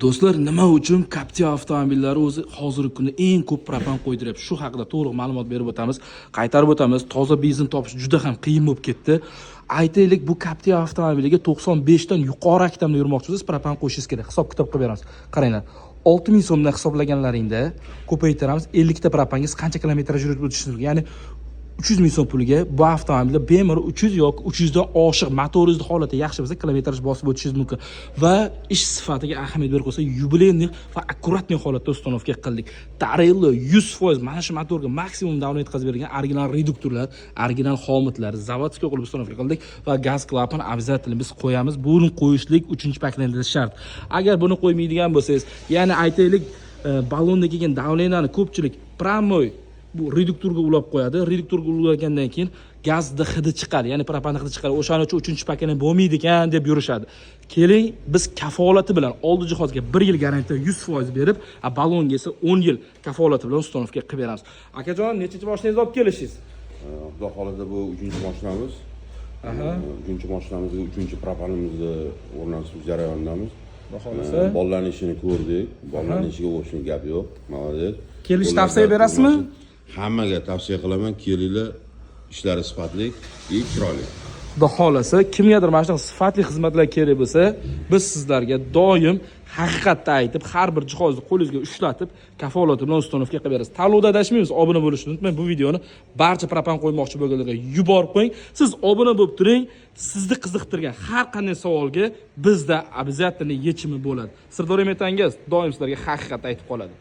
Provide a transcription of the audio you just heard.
Do'stlar, nima uchun Captiva avtomobillari o'zi hozirgi kunda eng ko'p propan qo'ydiryapti? Shu haqida to'liq ma'lumot berib o'tamiz, qaytarib o'tamiz. Toza benzin topish juda ham qiyin bo'lib ketdi. Aytaylik, bu Captiva avtomobiliga 95 dan yuqori aktamda yurmoqchi bo'lsangiz, propan qo'shishingiz kerak. Hisob-kitob qilib beramiz. Qaranglar. 6000 so'mdan hisoblaganlaringda ko'paytiramiz. 50 ta propangiz qancha kilometraj yurib o'tishingiz mumkin. Ya'ni 300 ming so'm puliga bu avtomobilda bemalol 300 yoki 300 dan oshiq motoringizni holati yaxshi bo'lsa kilometraj bosib o'tishingiz mumkin. Va ish sifatiga ahamiyat berib qo'ysa, yubileyniy va akkuratniy holatda uстановка qildik. Tarello 100% mana shu motorga maksimum davlat yetkazib bergan original reduktorlar, original xomutlar, zavodskiy qilib uстановка qildik va gaz klapan обязательно biz qo'yamiz. Buni qo'yishlik 3-paketda shart. Agar buni qo'ymaydigan bo'lsangiz, ya'ni aytaylik, ballonda kelgan davleniyani ko'pchilik pramoy bu reduktorga ulab qo'yadi. Reduktorga ulagandan keyin gazda hidi chiqadi, ya'ni propan hidi chiqadi. O'shaning uchun 3-paketni bo'lmaydi ekan deb yurishadi. Keling, biz kafolati bilan oldi jihozga 1 yil garantiya 100% berib, ballonga esa 10 yil kafolati bilan uстановка qilib beramiz. Akajon, nechinchi mashinangizni olib kelishingiz? Xudo xolida bu 3-mashinamiz. 3-mashinamizga 3-propanimizni o'rnatish jarayonidamiz. Xudo xolisa. Bolalarning ishini ko'rdik. Bolalarning ishiga o'xshashning gap yo'q. Молодец. Kelish tavsiya berasizmi? Hammaga tavsiya qilaman, kelinglar, ishlari sifatli, chiroyli. Xudo xolasa, kimgadir mana shunaqa sifatli xizmatlar kerak bo'lsa, biz sizlarga doim haqiqatni aytib, har bir jihozni qo'lingizga ushlatib, kafolati bilan uстановка qilib beramiz. Tanlovda adashmaymiz, obuna bo'lishni unutmang. Bu videoni barcha propan qo'ymoqchi bo'lganlarga yuborib qo'ying. Siz obuna bo'lib turing. Sizni qiziqtirgan har qanday savolga bizda обязательно yechimi bo'ladi. Sirdorim etangiz doim sizlarga haqiqatni aytib qoladi.